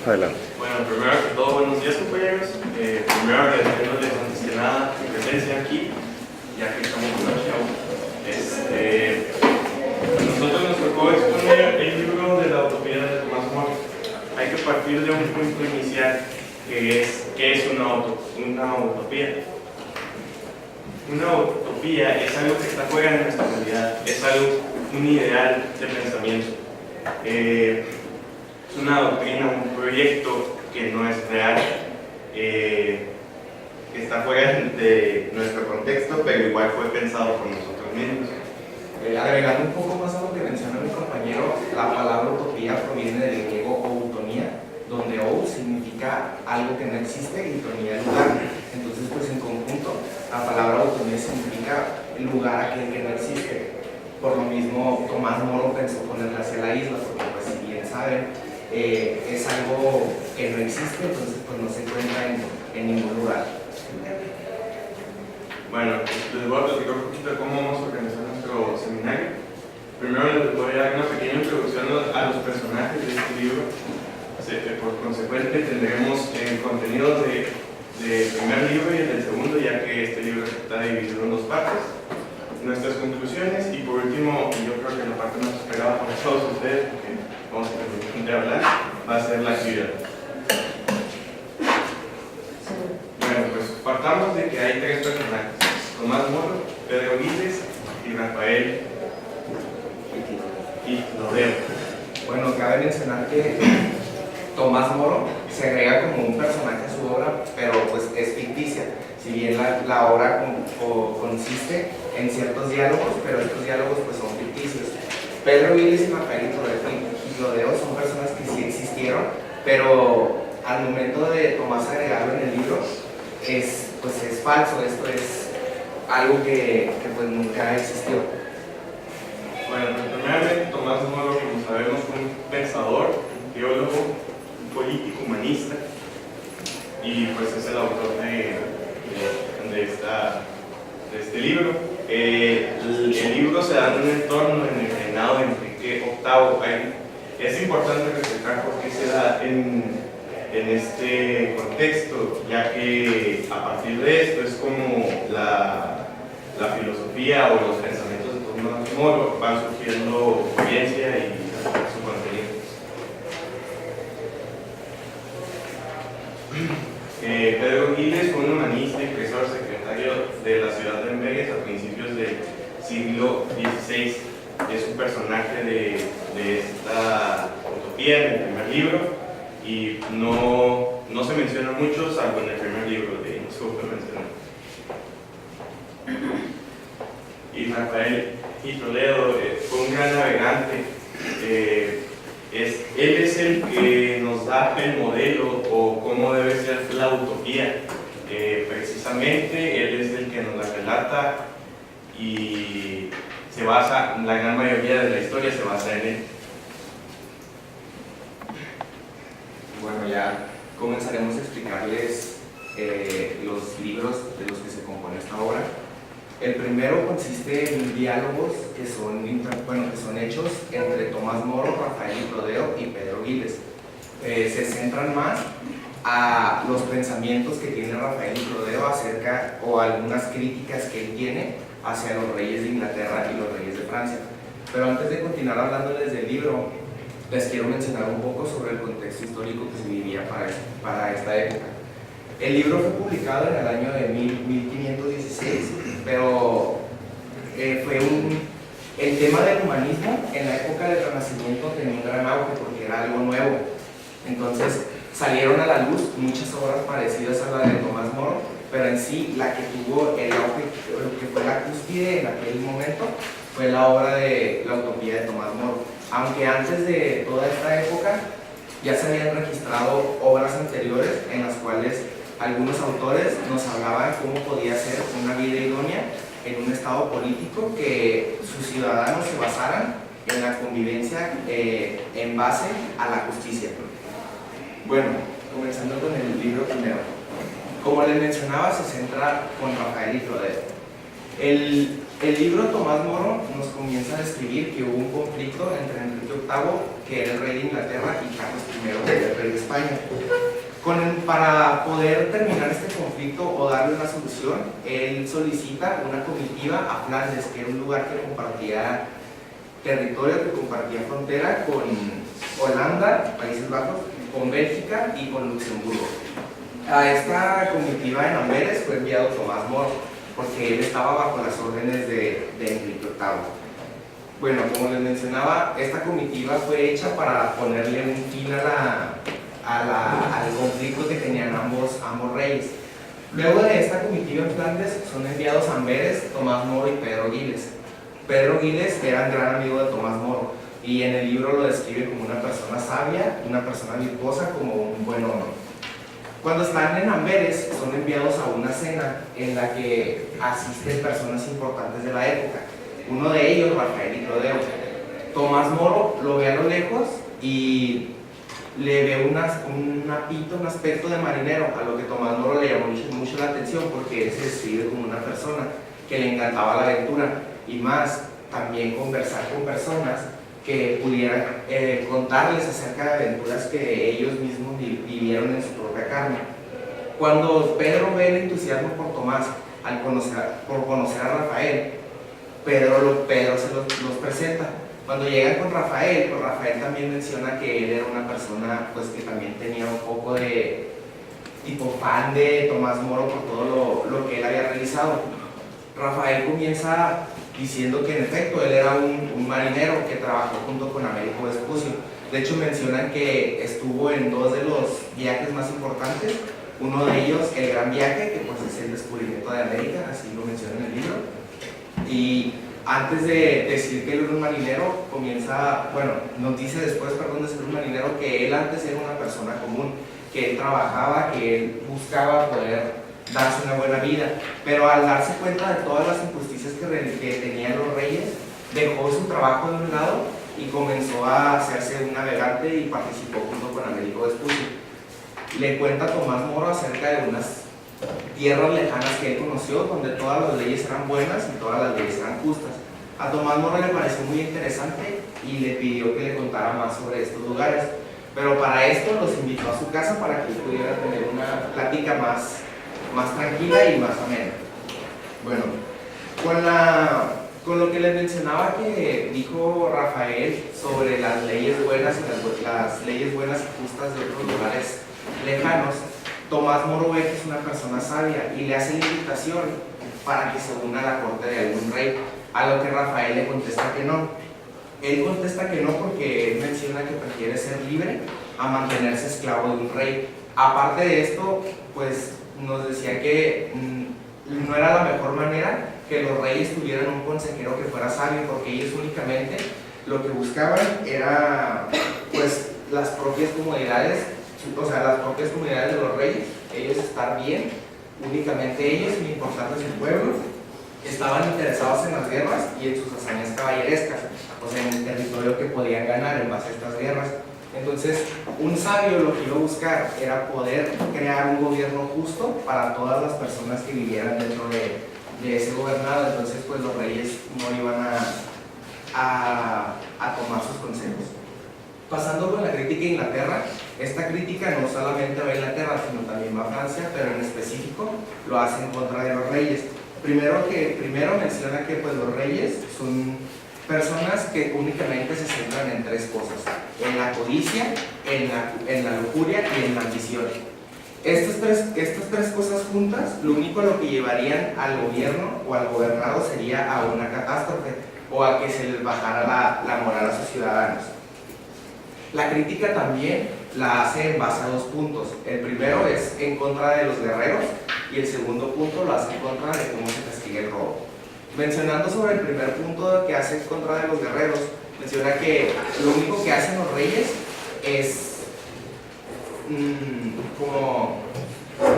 Adelante. Bueno, primero que todo, buenos días, compañeros. Primero agradeciéndoles antes que nada mi presencia aquí, ya que estamos en la show. A nosotros nos tocó exponer el libro de la utopía de Tomás Moro. Hay que partir de un punto inicial, que es ¿qué es una utopía? Una utopía es algo que está fuera de nuestra realidad, es un ideal de pensamiento. Es una doctrina, un proyecto que no es real, que está fuera de nuestro contexto, pero igual fue pensado por nosotros mismos. Agregando un poco más a lo que menciona mi compañero, la palabra utopía proviene del griego outonía, donde ou significa algo que no existe y utonía el lugar. Entonces, pues en conjunto, la palabra utonía significa el lugar aquel que no existe. Por lo mismo, Tomás Moro pensó ponerla hacia la isla, porque pues si bien saben, es algo que no existe, entonces pues no se encuentra en ningún lugar. Bueno, les voy a platicar un poquito de cómo vamos a organizar nuestro seminario. Primero les voy a dar una pequeña introducción a los personajes de este libro. Por consecuente tendremos contenidos del primer libro y el del segundo, ya que este libro está dividido en dos partes. Nuestras conclusiones y por último, y yo creo que la parte más esperada por todos ustedes, porque vamos a terminar de hablar, va a ser la actividad. Bueno, pues partamos de que hay tres personajes: Tomás Moro, Pedro Giles y Rafael y Lodero. Bueno, cabe mencionar que Tomás Moro se agrega como un personaje a su obra, pero pues es ficticia. Si bien la obra consiste en ciertos diálogos, pero estos diálogos pues son ficticios. Pedro Giles y Rafael y Lodero son personas que sí existieron, pero al momento de Tomás agregarlo en el libro, es falso. Esto es algo que pues nunca existió. Bueno, pues primeramente Tomás Moro, como sabemos, fue un pensador, un teólogo, un político humanista, y pues es el autor de este libro. El libro se da en un entorno en el reinado de Enrique VIII. Es importante resaltar por qué se da en este contexto, ya que a partir de esto es como la filosofía o los pensamientos de Tomás Moro van surgiendo experiencia y su contenido. Pedro Giles fue un humanista, impresor, secretario de la ciudad de Amberes a principios del siglo XVI. Es un personaje de esta utopía en el primer libro y no se menciona mucho, salvo en el primer libro de Inscope mencionado. Y Rafael y Toledo fue un gran navegante. Él es el que nos da el modelo o cómo debe ser la utopía. Precisamente él es el que nos la relata y la gran mayoría de la historia se basa en él. Bueno, ya comenzaremos a explicarles los libros de los que se compone esta obra. El primero consiste en diálogos que son hechos entre Tomás Moro, Rafael y Lodero y Pedro Giles. Se centran más a los pensamientos que tiene Rafael y Lodero acerca, o algunas críticas que él tiene hacia los reyes de Inglaterra y los reyes de Francia. Pero antes de continuar hablándoles del libro, les quiero mencionar un poco sobre el contexto histórico que se vivía para esta época. El libro fue publicado en el año de 1516, pero el tema del humanismo en la época del Renacimiento tenía un gran auge porque era algo nuevo. Entonces salieron a la luz muchas obras parecidas a la de Tomás Moro, pero en sí la que tuvo el auge, lo que fue la cúspide en aquel momento, fue la obra de la utopía de Tomás Moro. Aunque antes de toda esta época ya se habían registrado obras anteriores en las cuales algunos autores nos hablaban cómo podía ser una vida idónea en un estado político que sus ciudadanos se basaran en la convivencia en base a la justicia. Bueno, comenzando con el libro primero. Como les mencionaba, se centra con Rafael y Lodero. El libro Tomás Moro nos comienza a describir que hubo un conflicto entre Enrique VIII, que era el rey de Inglaterra, y Carlos I, que era el rey de España. España. Para poder terminar este conflicto o darle una solución, él solicita una comitiva a Flandes, que era un lugar que compartía territorio, que compartía frontera con Holanda, Países Bajos, con Bélgica y con Luxemburgo. A esta comitiva en Amberes fue enviado Tomás Moro, porque él estaba bajo las órdenes de Enrique VIII. Bueno, como les mencionaba, esta comitiva fue hecha para ponerle un fin al conflicto que tenían ambos reyes. Luego de esta comitiva en Flandes son enviados a Amberes Tomás Moro y Pedro Giles. Pedro Giles era un gran amigo de Tomás Moro y en el libro lo describe como una persona sabia, una persona virtuosa, como un buen hombre. Cuando están en Amberes son enviados a una cena en la que asisten personas importantes de la época. Uno de ellos, Rafael y Clodeo. Tomás Moro lo ve a lo lejos y le ve un aspecto de marinero, a lo que Tomás Moro le llamó mucho la atención porque él se describe como una persona que le encantaba la aventura y más también conversar con personas que pudieran contarles acerca de aventuras que ellos mismos vivieron en su propia carne. Cuando Pedro ve el entusiasmo por Tomás por conocer a Rafael, Pedro se los presenta. Cuando llegan con Rafael también menciona que él era una persona pues, que también tenía un poco de tipo fan de Tomás Moro por todo lo que él había realizado. Rafael comienza diciendo que en efecto él era un marinero que trabajó junto con Américo Vespucio. De hecho mencionan que estuvo en dos de los viajes más importantes, uno de ellos el Gran Viaje, que pues es el descubrimiento de América, así lo menciona en el libro. Y antes de decir que él era un marinero, nos dice después, de ser un marinero, que él antes era una persona común, que él trabajaba, que él buscaba poder darse una buena vida, pero al darse cuenta de todas las injusticias que tenían los reyes, dejó su trabajo de un lado y comenzó a hacerse un navegante y participó junto con Américo Vespucio. Le cuenta a Tomás Moro acerca de unas tierras lejanas que él conoció, donde todas las leyes eran buenas y todas las leyes eran justas. A Tomás Moro le pareció muy interesante y le pidió que le contara más sobre estos lugares, pero para esto los invitó a su casa para que pudieran tener una plática más tranquila y más amena. Bueno, con lo que les mencionaba que dijo Rafael sobre las leyes buenas y las leyes buenas y justas de otros lugares lejanos, Tomás Moro ve que es una persona sabia y le hace la invitación para que se una a la corte de algún rey, a lo que Rafael le contesta que no. Él contesta que no porque él menciona que prefiere ser libre a mantenerse esclavo de un rey. Aparte de esto, pues nos decía que no era la mejor manera que los reyes tuvieran un consejero que fuera sabio, porque ellos únicamente lo que buscaban era pues las propias comodidades, de los reyes, ellos estar bien, únicamente ellos, sin importarles el pueblo. Estaban interesados en las guerras y en sus hazañas caballerescas, o sea, en el territorio que podían ganar en base a estas guerras. Entonces, un sabio lo que iba a buscar era poder crear un gobierno justo para todas las personas que vivieran dentro de ese gobernado. Entonces, pues los reyes no iban a tomar sus consejos. Pasando con la crítica a Inglaterra, esta crítica no solamente va a Inglaterra, sino también va a Francia, pero en específico lo hace en contra de los reyes. Primero menciona que pues, los reyes son personas que únicamente se centran en tres cosas: en la codicia, en la lujuria y en la ambición. Estas tres cosas juntas, lo único a lo que llevarían al gobierno o al gobernado sería a una catástrofe o a que se les bajara la moral a sus ciudadanos. La crítica también la hace en base a dos puntos. El primero es en contra de los guerreros y el segundo punto lo hace en contra de cómo se castiga el robo. Mencionando sobre el primer punto que hace en contra de los guerreros, menciona que lo único que hacen los reyes es como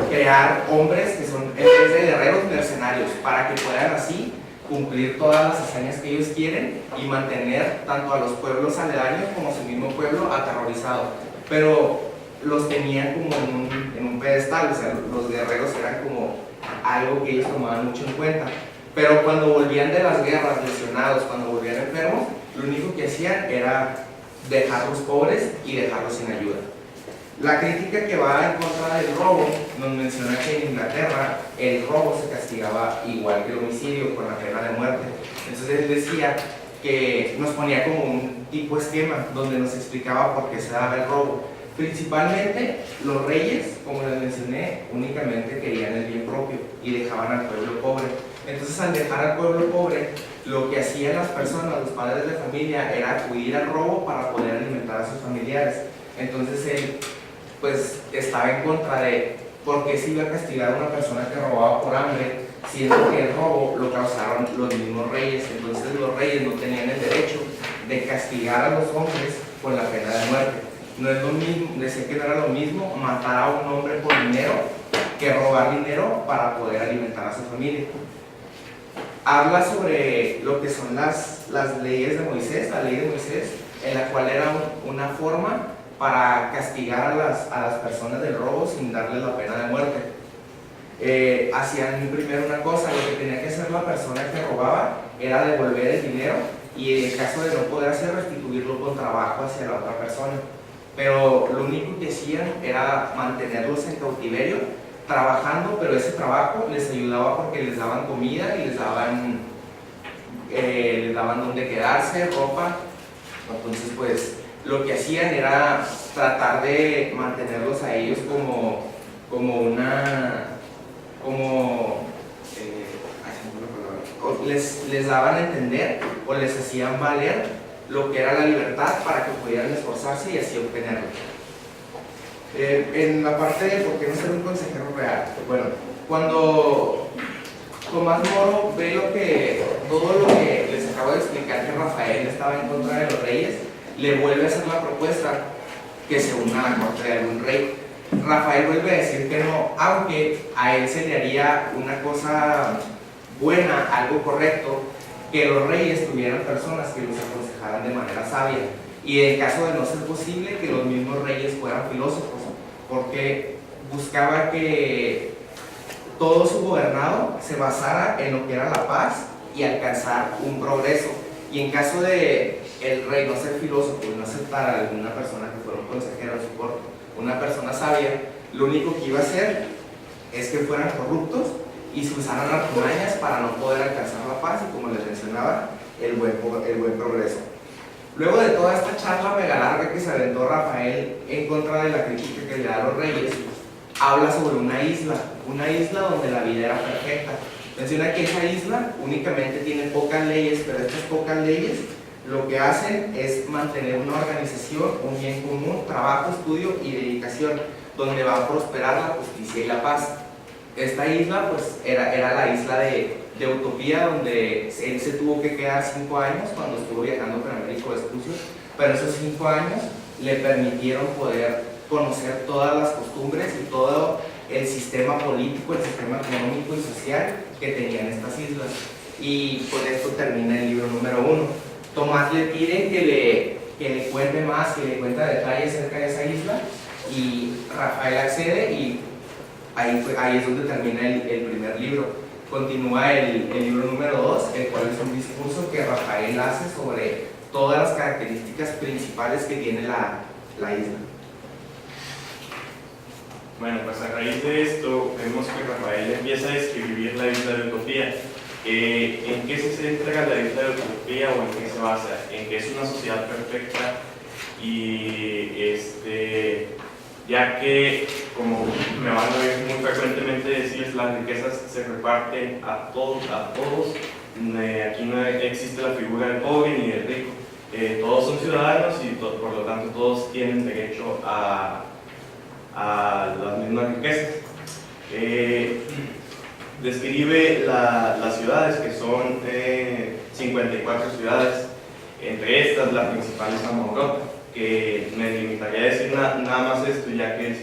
crear hombres que son, en vez de guerreros, mercenarios, para que puedan así cumplir todas las hazañas que ellos quieren y mantener tanto a los pueblos aledaños como su mismo pueblo aterrorizado. Pero los tenían como en un pedestal, o sea, los guerreros eran como algo que ellos tomaban mucho en cuenta. Pero cuando volvían de las guerras lesionados, cuando volvían enfermos, lo único que hacían era dejarlos pobres y dejarlos sin ayuda. La crítica que va en contra del robo nos menciona que en Inglaterra el robo se castigaba igual que el homicidio, con la pena de muerte. Entonces él decía que nos ponía como un tipo esquema donde nos explicaba por qué se daba el robo. Principalmente los reyes, como les mencioné, únicamente querían el bien propio y dejaban al pueblo pobre. Entonces al dejar al pueblo pobre, lo que hacían las personas, los padres de familia, era acudir al robo para poder alimentar a sus familiares. Entonces él pues estaba en contra de por qué se iba a castigar a una persona que robaba por hambre, siendo que el robo lo causaron los mismos reyes. Entonces los reyes no tenían el derecho de castigar a los hombres con la pena de muerte. No es lo mismo, decía que no era lo mismo matar a un hombre por dinero que robar dinero para poder alimentar a su familia. Habla sobre lo que son las leyes de Moisés, la ley de Moisés, en la cual era una forma para castigar a las personas del robo sin darles la pena de muerte. Hacían primero una cosa, lo que tenía que hacer la persona que robaba era devolver el dinero y en caso de no poder hacer, restituirlo con trabajo hacia la otra persona. Pero lo único que hacían era mantenerlos en cautiverio, trabajando, pero ese trabajo les ayudaba porque les daban comida y les daban donde quedarse, ropa. Entonces pues lo que hacían era tratar de mantenerlos a ellos les daban a entender o les hacían valer lo que era la libertad para que pudieran esforzarse y así obtenerlo. En la parte de por qué no ser un consejero real, bueno, cuando Tomás Moro ve todo lo que les acabo de explicar, que Rafael estaba en contra de los reyes, le vuelve a hacer la propuesta que se una a la corte de algún rey. Rafael vuelve a decir que no, aunque a él se le haría una cosa buena, algo correcto, que los reyes tuvieran personas que los aconsejaran de manera sabia, y en caso de no ser posible, que los mismos reyes fueran filósofos, porque buscaba que todo su gobernado se basara en lo que era la paz y alcanzar un progreso. Y en caso de el rey no ser filósofo y no aceptar a alguna persona que fuera un consejero en su corte, una persona sabia, lo único que iba a hacer es que fueran corruptos y se usaran artimañas para no poder alcanzar la paz y, como les mencionaba, el buen progreso. Luego de toda esta charla mega larga que se aventó Rafael en contra de la crítica que le da a los reyes, habla sobre una isla donde la vida era perfecta. Menciona que esa isla únicamente tiene pocas leyes, pero estas pocas leyes lo que hacen es mantener una organización, un bien común, trabajo, estudio y dedicación, donde va a prosperar la justicia y la paz. Esta isla pues era la isla de Utopía, donde él se tuvo que quedar 5 años cuando estuvo viajando con Américo Vespucio, pero esos 5 años le permitieron poder conocer todas las costumbres y todo el sistema político, el sistema económico y social que tenían estas islas. Y con esto termina el libro número 1. Tomás le pide que le cuente más, que le cuente detalles acerca de esa isla, y Rafael accede, y ahí es donde termina el primer libro. Continúa el libro número 2, el cual es un discurso que Rafael hace sobre todas las características principales que tiene la isla. Bueno, pues a raíz de esto vemos que Rafael empieza a describir la isla de Utopía. ¿En qué se centra la isla de Utopía o en qué se basa? En que es una sociedad perfecta y ya que, como me van a ver muy frecuentemente decir, las riquezas se reparten a todos. Aquí no existe la figura del pobre ni del rico. Todos son ciudadanos y por lo tanto todos tienen derecho a las mismas riquezas. Describe las ciudades, que son 54 ciudades. Entre estas, la principal es Amaurota, que me limitaría a decir nada más esto, ya que el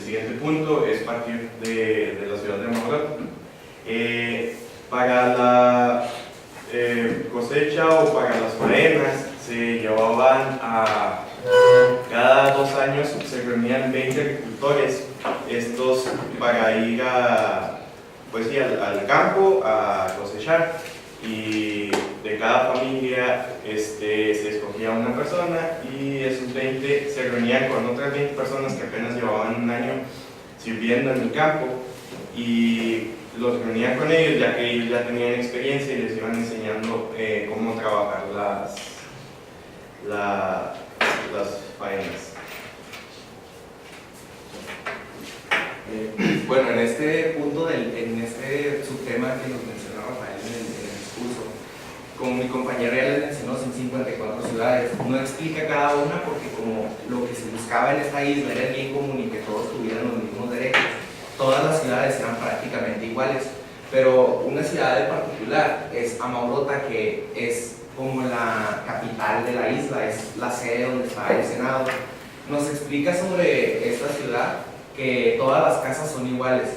siguiente punto es partir de la ciudad de Amaurota. Para la cosecha o para las faenas se llevaban cada 2 años se reunían 20 agricultores, estos para ir al campo a cosechar, y de cada familia se escogía una persona y esos 20 se reunían con otras 20 personas que apenas llevaban un año sirviendo en el campo y los reunían con ellos ya que ellos ya tenían experiencia y les iban enseñando cómo trabajar las faenas. Bueno, en este punto, en este subtema que nos mencionó Rafael en el discurso, como mi compañero ya les mencionó, son 54 ciudades. No explica cada una porque como lo que se buscaba en esta isla era el bien común y que todos tuvieran los mismos derechos, todas las ciudades eran prácticamente iguales. Pero una ciudad en particular es Amaurota, que es como la capital de la isla, es la sede donde está el Senado. Nos explica sobre esta ciudad que todas las casas son iguales.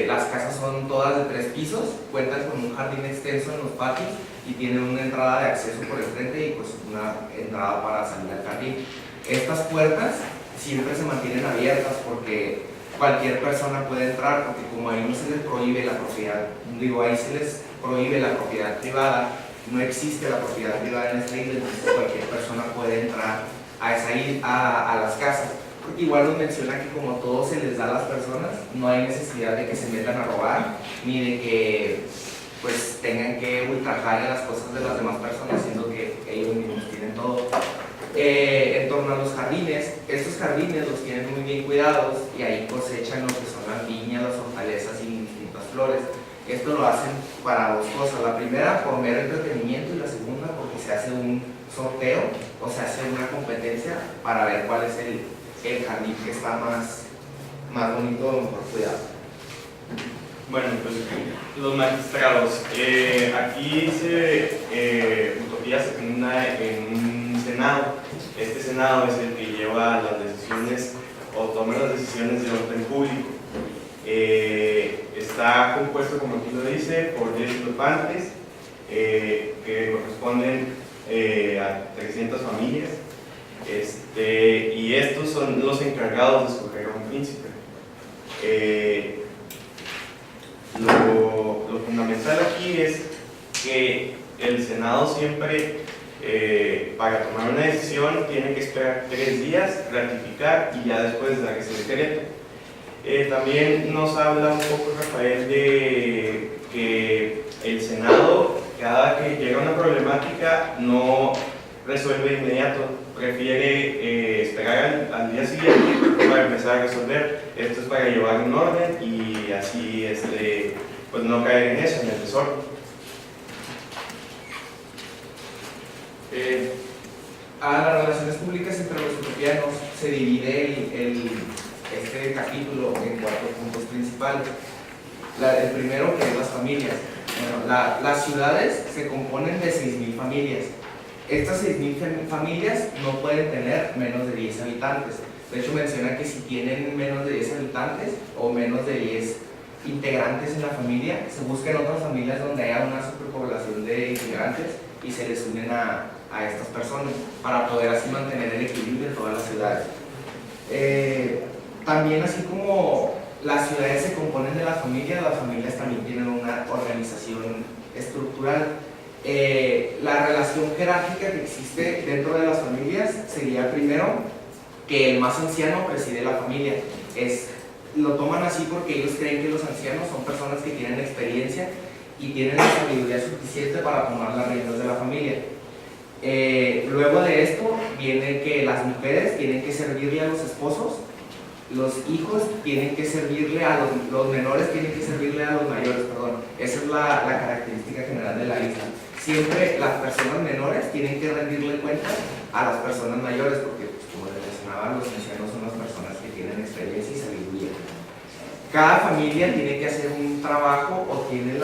Las casas son todas de 3 pisos, cuentan con un jardín extenso en los patios y tienen una entrada de acceso por el frente y pues una entrada para salir al jardín. Estas puertas siempre se mantienen abiertas porque cualquier persona puede entrar, porque como ahí no se les prohíbe la propiedad, ahí se les prohíbe la propiedad privada, no existe la propiedad privada en esta isla, entonces cualquier persona puede entrar a las casas. Porque igual nos menciona que como todo se les da a las personas, no hay necesidad de que se metan a robar, ni de que pues tengan que ultrajar en las cosas de las demás personas, siendo que ellos mismos tienen todo. En torno a los jardines, estos jardines los tienen muy bien cuidados y ahí cosechan lo que son las viñas, las hortalizas y distintas flores. Esto lo hacen para 2 cosas, la primera por mero entretenimiento y la segunda porque se hace un sorteo o se hace una competencia para ver cuál es el jardín que está más bonito o mejor cuidado. Bueno, pues los magistrados. Aquí Utopía se funda en un senado. Este senado es el que lleva las decisiones o toma las decisiones de orden público. Está compuesto, como aquí lo dice, por 10 participantes que corresponden a 300 familias. Y estos son los encargados de escoger a un príncipe. Lo fundamental aquí es que el Senado siempre, para tomar una decisión, tiene que esperar 3 días, ratificar y ya después dar ese decreto. También nos habla un poco Rafael de que el Senado, cada que llega una problemática, no resuelve de inmediato, prefiere esperar al día siguiente para empezar a resolver. Esto es para llevar un orden y así pues no caer en eso, en el desorden. A las relaciones públicas entre los utopianos se divide este capítulo en 4 puntos principales. El primero, que es las familias. Bueno, las ciudades se componen de 6.000 familias. Estas 6.000 familias no pueden tener menos de 10 habitantes. De hecho, menciona que si tienen menos de 10 habitantes o menos de 10 integrantes en la familia, se buscan otras familias donde haya una superpoblación de integrantes y se les unen a estas personas para poder así mantener el equilibrio en todas las ciudades. También, así como las ciudades se componen de las familias también tienen una organización estructural. La relación jerárquica que existe dentro de las familias sería primero que el más anciano preside la familia. Lo toman así porque ellos creen que los ancianos son personas que tienen experiencia y tienen la sabiduría suficiente para tomar las riendas de la familia. Luego de esto viene que las mujeres tienen que servirle a los esposos, los hijos tienen que servirle a los menores tienen que servirle a los mayores, perdón. Esa es la característica general de la isla. Siempre las personas menores tienen que rendirle cuentas a las personas mayores porque, pues, como les mencionaba, los ancianos son las personas que tienen experiencia y sabiduría. Cada familia tiene que hacer un trabajo o tiene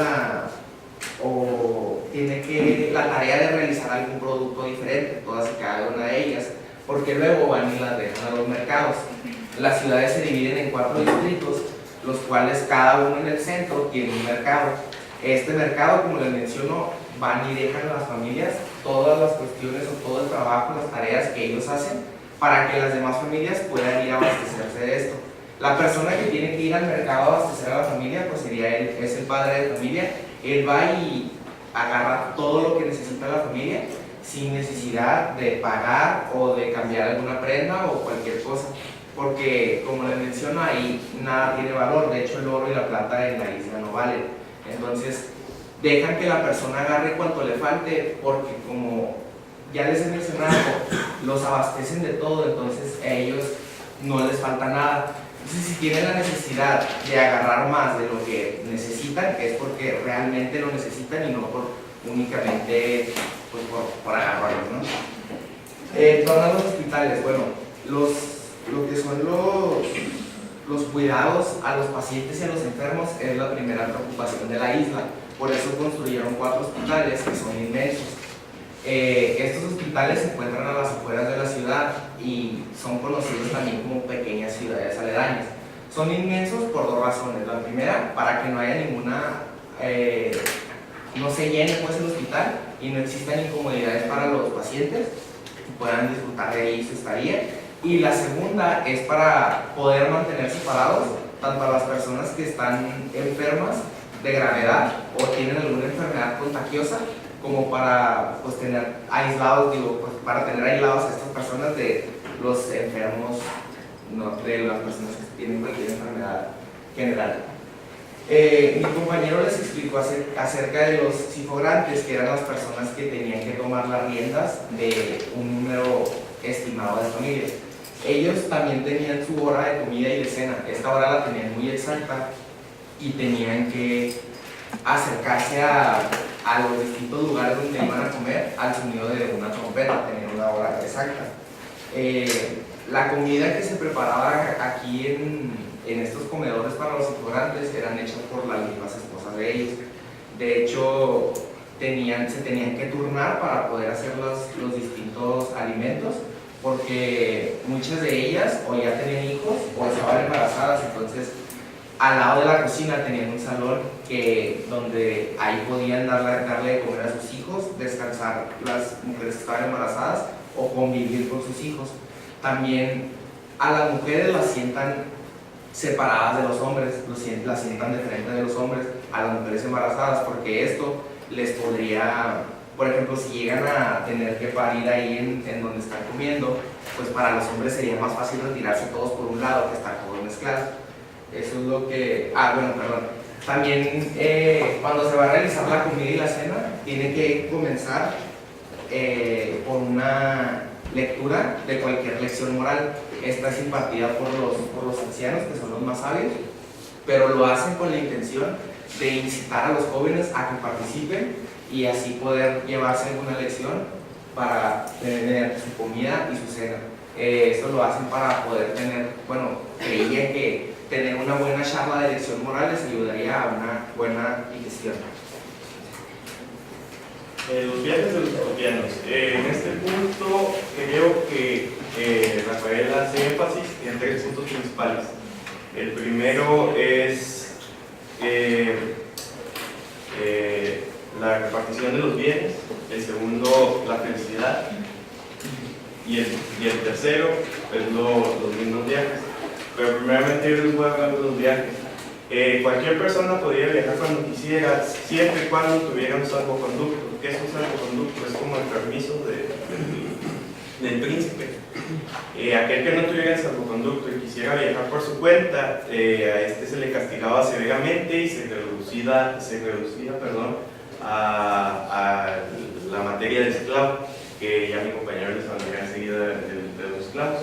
la tarea de realizar algún producto diferente, todas y cada una de ellas, porque luego van y las dejan a los mercados. Las ciudades se dividen en 4 distritos, los cuales cada uno en el centro tiene un mercado. Este mercado, como les menciono, van y dejan a las familias todas las cuestiones o todo el trabajo, las tareas que ellos hacen para que las demás familias puedan ir a abastecerse de esto. La persona que tiene que ir al mercado a abastecer a la familia, pues sería él, es el padre de familia. Él va y agarra todo lo que necesita la familia sin necesidad de pagar o de cambiar alguna prenda o cualquier cosa, porque como les menciono, ahí nada tiene valor. De hecho, el oro y la plata en la isla no valen. Entonces dejan que la persona agarre cuanto le falte, porque como ya les he mencionado, los abastecen de todo, entonces a ellos no les falta nada. Entonces, si tienen la necesidad de agarrar más de lo que necesitan, es porque realmente lo necesitan y no por únicamente pues, por agarrarlos, ¿no? Torno a los hospitales, bueno, lo que son los cuidados a los pacientes y a los enfermos es la primera preocupación de la isla. Por eso construyeron 4 hospitales que son inmensos. Estos hospitales se encuentran a las afueras de la ciudad y son conocidos también como pequeñas ciudades aledañas. Son inmensos por 2 razones. La primera, para que no haya ninguna, no se llene pues el hospital y no existan incomodidades para los pacientes y puedan disfrutar de ahí su estadía. Y la segunda es para poder mantener separados tanto a las personas que están enfermas de gravedad o tienen alguna enfermedad contagiosa, como para pues, tener aislados, para tener aislados a estas personas de los enfermos, no, de las personas que tienen cualquier enfermedad general. Mi compañero les explicó acerca de los sifograntes, que eran las personas que tenían que tomar las riendas de un número estimado de familias. Ellos también tenían su hora de comida y de cena. Esta hora la tenían muy exacta y tenían que acercarse a los distintos lugares donde iban a comer al sonido de una trompeta, tener una hora exacta. La comida que se preparaba aquí en estos comedores para los sifograntes eran hechas por las mismas esposas de ellos. De hecho, se tenían que turnar para poder hacer los distintos alimentos, porque muchas de ellas o ya tenían hijos o estaban embarazadas. Entonces al lado de la cocina tenían un salón donde ahí podían darle de comer a sus hijos, descansar las mujeres que estaban embarazadas o convivir con sus hijos. También a las mujeres las sientan separadas de los hombres, las sientan diferente de los hombres a las mujeres embarazadas, porque esto les podría, por ejemplo, si llegan a tener que parir ahí en donde están comiendo, pues para los hombres sería más fácil retirarse todos por un lado que estar todos mezclados. Eso es lo que... También cuando se va a realizar la comida y la cena, tiene que comenzar por una lectura de cualquier lección moral. Esta es impartida por los ancianos, que son los más sabios, pero lo hacen con la intención de incitar a los jóvenes a que participen y así poder llevarse alguna lección para tener su comida y su cena. Esto lo hacen para poder creían que tener una buena charla de lección moral les ayudaría a una buena digestión. Los viajes de los colombianos. En este punto creo que Rafael hace énfasis en 3 puntos principales. El primero es la repartición de los bienes, el segundo la felicidad y el tercero es los mismos viajes. Pero primeramente yo les voy a hablar de los viajes. Cualquier persona podría viajar cuando quisiera, siempre y cuando tuviera un salvoconducto. ¿Qué es un salvoconducto? Es como el permiso del príncipe. Aquel que no tuviera el salvoconducto y quisiera viajar por su cuenta, a este se le castigaba severamente y se reducía a la materia de esclavo, que ya mi compañero les hablará enseguida de los esclavos.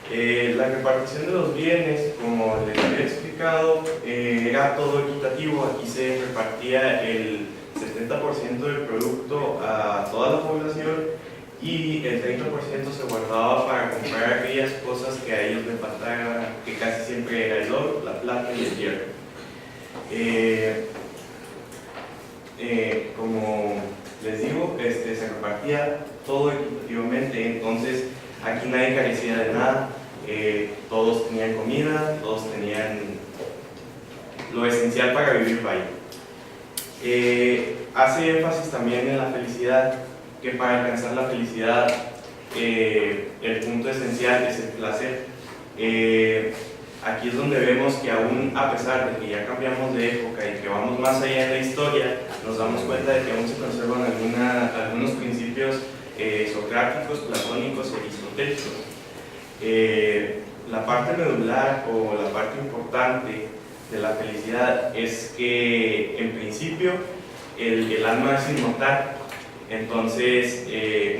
La repartición de los bienes, como les había explicado, era todo equitativo. Aquí se repartía el 70% del producto a toda la población y el 30% se guardaba para comprar aquellas cosas que a ellos les faltaban, que casi siempre era el oro, la plata y el hierro. Como les digo, se repartía todo equitativamente, entonces aquí nadie carecía de nada, todos tenían comida, todos tenían lo esencial para vivir ahí. Hace énfasis también en la felicidad, que para alcanzar la felicidad el punto esencial es el placer. aquí es donde vemos que aún a pesar de que ya cambiamos de época y que vamos más allá en la historia, nos damos cuenta de que aún se conservan algunos principios socráticos, platónicos e aristotélicos. La parte medular o la parte importante de la felicidad es que en principio el alma es inmortal. Entonces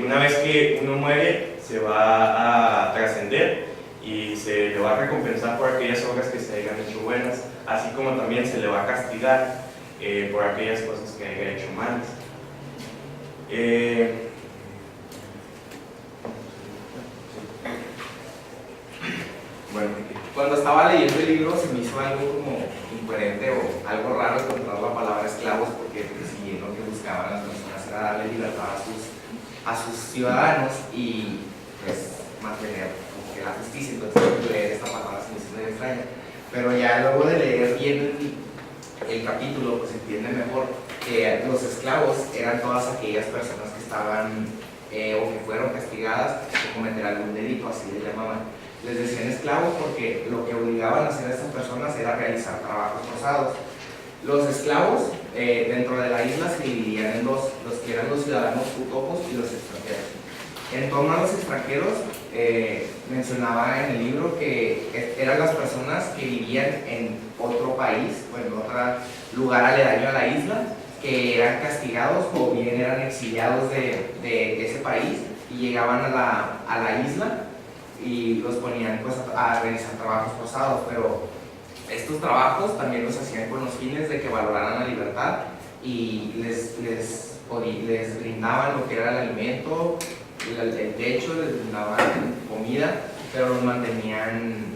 una vez que uno muere se va a trascender y se le va a recompensar por aquellas obras que se hayan hecho buenas, así como también se le va a castigar por aquellas cosas que haya hecho malas. Bueno, cuando estaba leyendo el libro se me hizo algo como incoherente o algo raro encontrar la palabra esclavos, porque si lo que buscaban las personas era darle libertad a sus ciudadanos y pues mantener como que la justicia. Entonces leer esta palabra se me hizo muy extraña, pero ya luego de leer bien el capítulo pues se entiende mejor que los esclavos eran todas aquellas personas que estaban o que fueron castigadas por cometer algún delito, así le llamaban. Les decían esclavos porque lo que obligaban a hacer a estas personas era realizar trabajos forzados. Los esclavos dentro de la isla se dividían en dos, los que eran los ciudadanos utopos y los extranjeros. En torno a los extranjeros, mencionaba en el libro que eran las personas que vivían en otro país o en otro lugar aledaño a la isla, que eran castigados o bien eran exiliados de ese país y llegaban a la isla y los ponían pues a realizar trabajos forzados, pero estos trabajos también los hacían con los fines de que valoraran la libertad y les brindaban lo que era el alimento, el techo, les brindaban comida, pero los mantenían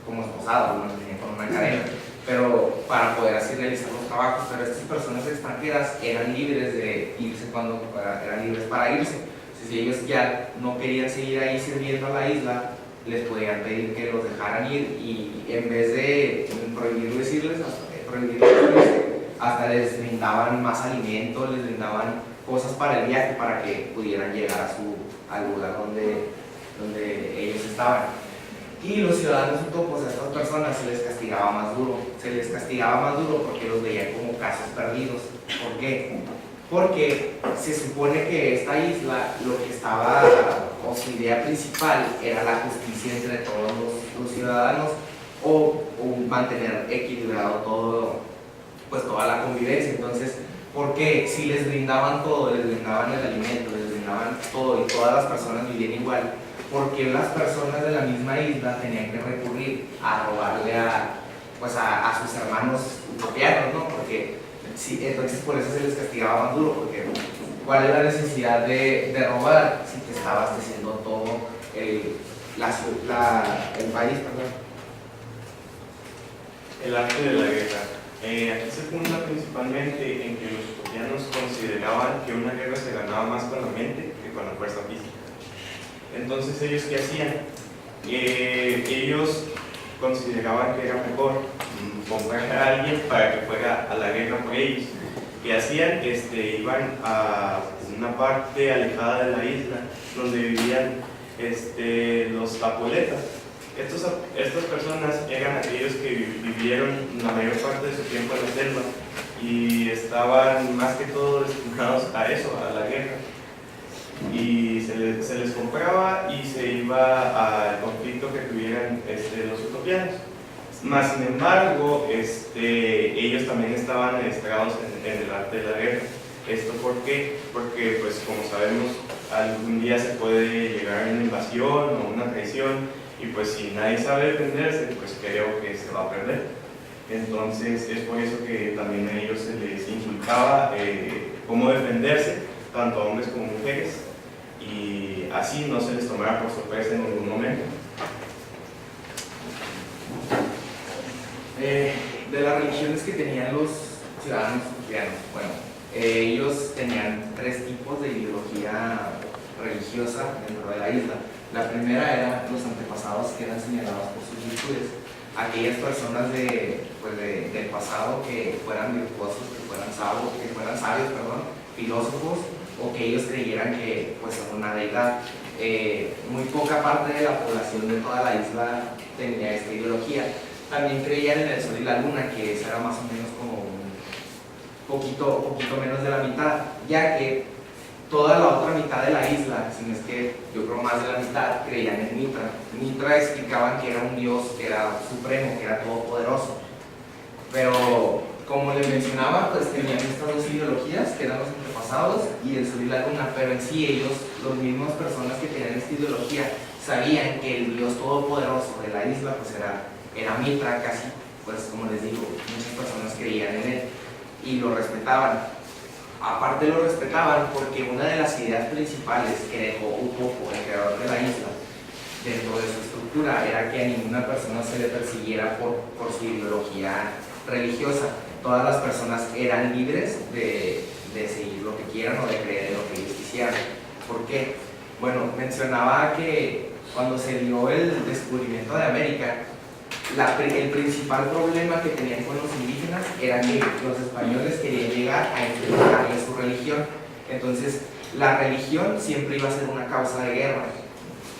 como esposados, los mantenían con una cadena, pero para poder así realizar los trabajos. Pero estas personas extranjeras eran libres de irse cuando eran libres para irse. Si ellos ya no querían seguir ahí sirviendo a la isla, les podían pedir que los dejaran ir y en vez de prohibirles irles, hasta les brindaban más alimento, les brindaban cosas para el viaje para que pudieran llegar al lugar donde ellos estaban. Y los ciudadanos utopos, a estas personas se les castigaba más duro. Se les castigaba más duro porque los veían como casos perdidos. ¿Por qué? Porque se supone que esta isla, lo que estaba, o su idea principal, era la justicia entre todos los ciudadanos o mantener equilibrado toda la convivencia. Entonces, ¿por qué? Si les brindaban todo, les brindaban el alimento, les brindaban todo y todas las personas vivían igual, ¿por qué las personas de la misma isla tenían que recurrir a robarle a sus hermanos utopianos, ¿no? Porque sí, entonces por eso se les castigaba más duro, porque ¿cuál es la necesidad de robar si te está abasteciendo todo el país? Perdón. El arte de la guerra. Aquí se funda principalmente en que los utopianos consideraban que una guerra se ganaba más con la mente que con la fuerza física. Entonces, ¿ellos qué hacían? Ellos consideraban que era mejor comprar a alguien para que fuera a la guerra por ellos. ¿Qué hacían? Iban a una parte alejada de la isla donde vivían los tapoletas. Estas personas eran aquellos que vivieron la mayor parte de su tiempo en la selva y estaban más que todo destinados a eso, a la guerra. Y se les compraba y se iba al conflicto que tuvieran los utopianos. Más sin embargo, ellos también estaban adiestrados en el arte de la guerra. ¿Esto por qué? Porque, pues, como sabemos, algún día se puede llegar a una invasión o una traición y pues si nadie sabe defenderse, pues creo que se va a perder. Entonces es por eso que también a ellos se les inculcaba cómo defenderse, tanto a hombres como mujeres, y así no se les tomara por sorpresa en ningún momento. De las religiones que tenían los ciudadanos utopianos, bueno, ellos tenían 3 tipos de ideología religiosa dentro de la isla. La primera era los antepasados, que eran señalados por sus virtudes, aquellas personas del pasado que fueran virtuosos, que fueran sabios, filósofos, o que ellos creyeran que pues son una deidad. muy poca parte de la población de toda la isla tenía esta ideología. También creían en el sol y la luna, que eso era más o menos como un poquito menos de la mitad, ya que toda la otra mitad de la isla, si no es que yo creo más de la mitad, creían en Mitra. Mitra explicaban que era un dios que era supremo, que era todopoderoso. Pero, como les mencionaba, pues tenían estas dos ideologías, que eran los antepasados y el sol y la luna, pero en sí ellos, las mismas personas que tenían esta ideología, sabían que el dios todopoderoso de la isla pues era Mitra, casi, pues como les digo, muchas personas creían en él y lo respetaban. Aparte lo respetaban porque una de las ideas principales que dejó Upopo, el creador de la isla, dentro de su estructura, era que a ninguna persona se le persiguiera por su ideología religiosa. Todas las personas eran libres de seguir lo que quieran o de creer en lo que ellos quisieran. ¿Por qué? Bueno, mencionaba que cuando se dio el descubrimiento de América, el principal problema que tenían con los indígenas era que los españoles querían llegar a implementarles su religión. Entonces, la religión siempre iba a ser una causa de guerra.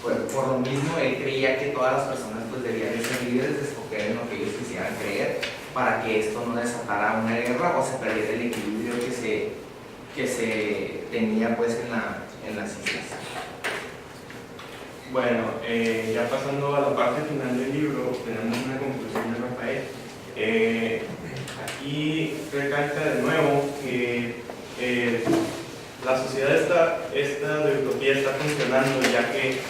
Por lo mismo, él creía que todas las personas pues, debían de ser libres de escoger en lo que ellos quisieran creer, para que esto no desatara una guerra o se perdiera el equilibrio que se tenía pues, en las islas. Bueno, ya pasando a la parte final del libro, tenemos una conclusión de Rafael. Aquí recalca de nuevo que la sociedad esta de utopía está funcionando, ya que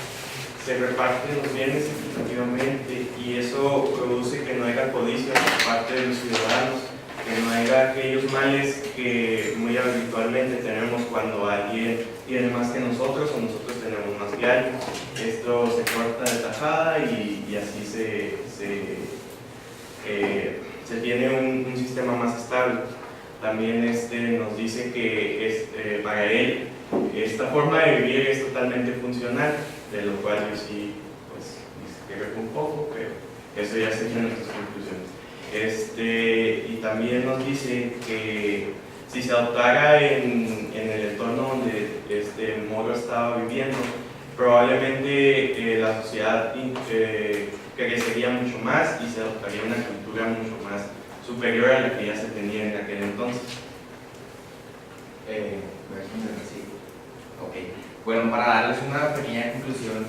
se reparten los bienes equitativamente y eso produce que no haya codicia por parte de los ciudadanos, que no haya aquellos males que muy habitualmente tenemos cuando alguien tiene más que nosotros o nosotros tenemos más que alguien. Esto se corta de tajada y así se tiene un sistema más estable. También nos dice que para él esta forma de vivir es totalmente funcional, de lo cual yo sí pues, discrepo un poco, pero eso ya serían nuestras conclusiones. Y también nos dice que si se adoptara en el entorno donde Moro estaba viviendo, probablemente la sociedad crecería mucho más y se adoptaría una cultura mucho más superior a la que ya se tenía en aquel entonces. Okay. Bueno, para darles una pequeña conclusión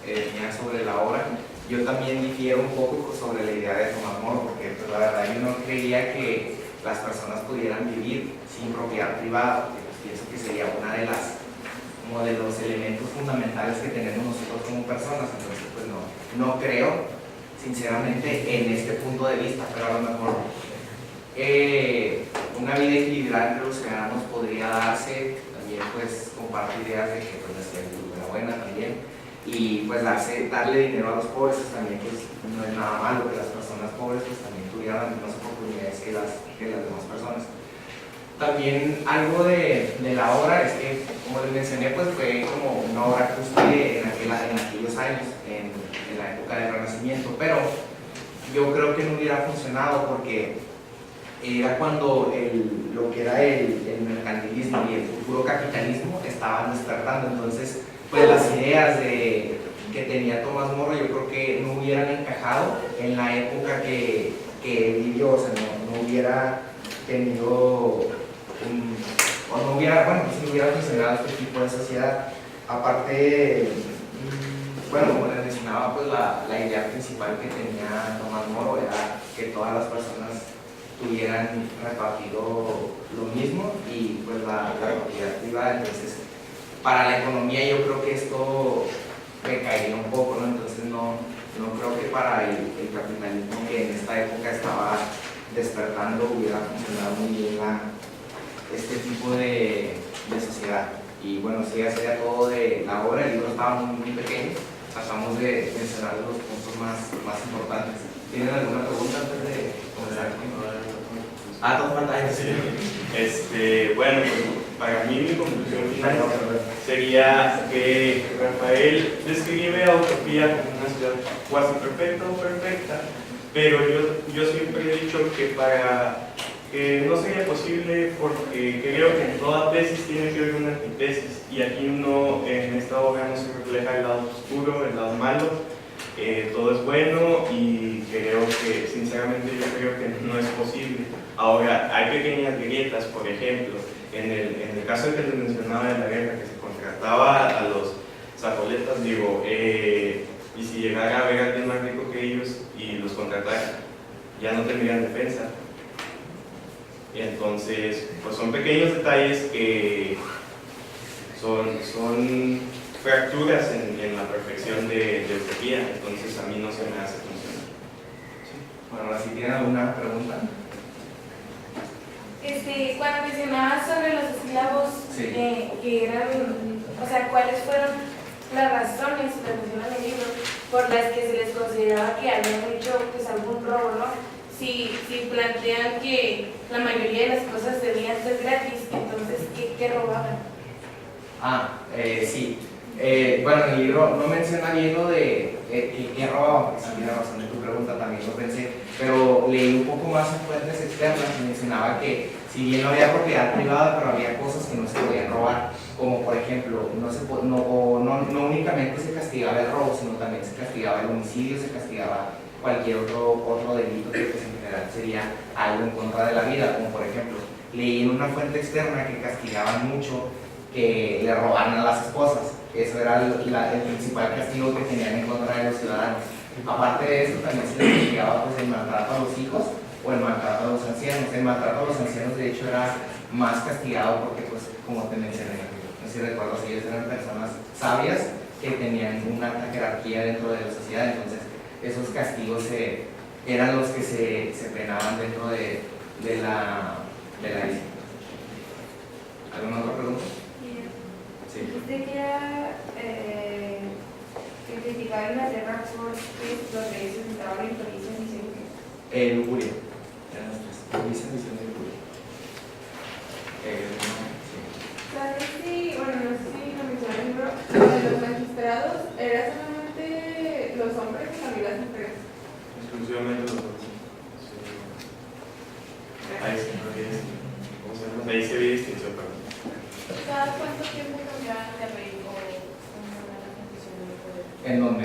mía sobre la obra, yo también difiero un poco sobre la idea de Tomás Moro, porque pues, la verdad yo no creía que las personas pudieran vivir sin propiedad privada, porque pues, pienso que sería una de los elementos fundamentales que tenemos nosotros como personas. Entonces pues no creo sinceramente en este punto de vista, pero a lo mejor una vida equilibrada entre los ciudadanos podría darse. También pues comparto ideas de que pues, la esclavitud era buena también, y pues darle dinero a los pobres pues, también pues, no es nada malo, que las personas pobres pues, también tuvieran las mismas oportunidades que las demás personas. También algo de la obra es que, como les mencioné, pues fue como una obra cúspide en aquellos años, en la época del Renacimiento, pero yo creo que no hubiera funcionado porque era cuando lo que era el mercantilismo y el futuro capitalismo estaban despertando. Entonces pues las ideas que tenía Tomás Moro yo creo que no hubieran encajado en la época que él vivió, o sea, no hubiera tenido o no hubiera, bueno, pues no hubiera funcionado este tipo de sociedad. Aparte, bueno, como les mencionaba, pues la idea principal que tenía Tomás Moro era que todas las personas tuvieran repartido lo mismo y pues la propiedad privada. Entonces para la economía yo creo que esto recaería un poco, ¿no? Entonces no creo que para el capitalismo que en esta época estaba despertando hubiera funcionado muy bien este tipo de sociedad. Y bueno, sí, ya sería todo de la obra. El libro estaba muy pequeño, tratamos de mencionar los puntos más importantes. ¿Tienen alguna pregunta antes de comenzar? Dos pantallas. Sí. Bueno, pues para mí mi conclusión final sería que Rafael describe a Utopía como una ciudad cuasi perfecta o perfecta, pero yo siempre he dicho que para Que no sería posible porque creo que en toda tesis tiene que haber una antitesis y aquí no, en esta obra no se refleja el lado oscuro, el lado malo, todo es bueno y creo que, sinceramente yo creo que no es posible. Ahora, hay pequeñas grietas, por ejemplo, en el caso que les mencionaba de la guerra, que se contrataba a los zapoletas, digo, y si llegara a haber alguien más rico que ellos y los contratara, ya no tendrían defensa. Y entonces, pues son pequeños detalles que son fracturas en la perfección de utopía, entonces a mí no se me hace funcionar. Sí. Bueno, ahora si tienen alguna pregunta. Cuando mencionabas sobre los sílabos, Sí. que eran, o sea, ¿cuáles fueron las razones, lo menciona en el libro, por las que se les consideraba que habían hecho pues, algún robo, ¿no? Si plantean que la mayoría de las cosas debían ser gratis, entonces, ¿qué robaban? Sí. Bueno, en el libro no menciona bien lo de qué robaban, porque sí tiene razón en tu pregunta, también lo pensé, pero leí un poco más en fuentes externas y mencionaba que si bien no había propiedad privada, pero había cosas que no se podían robar, como por ejemplo, no únicamente se castigaba el robo, sino también se castigaba el homicidio, se castigaba cualquier otro delito que pues, en general sería algo en contra de la vida, como por ejemplo, leí en una fuente externa que castigaban mucho que le robaran a las esposas. Eso era el principal castigo que tenían en contra de los ciudadanos. Aparte de eso, también se les castigaba pues, el maltrato a los hijos o el maltrato a los ancianos. El maltrato a los ancianos, de hecho, era más castigado porque, pues, como te mencioné, no sé si recuerdas, ellos eran personas sabias que tenían una alta jerarquía dentro de la sociedad, entonces esos castigos eran los que se penaban dentro de la isla. ¿Alguna otra pregunta? Sí. Dijiste que era que criticaban la guerra porque los reyes estaban en París en diciembre. Luguria. Eran las tres. París en diciembre de Luguria. ¿Sabes si, bueno, no sé si lo mencioné en el libro, de los magistrados, era solamente los hombres y también las mujeres? Exclusivamente los hombres. Sí. Ahí se ve distinción, perdón. ¿Cada cuánto tiempo cambiaban de rey o cómo era la transición del poder? En donde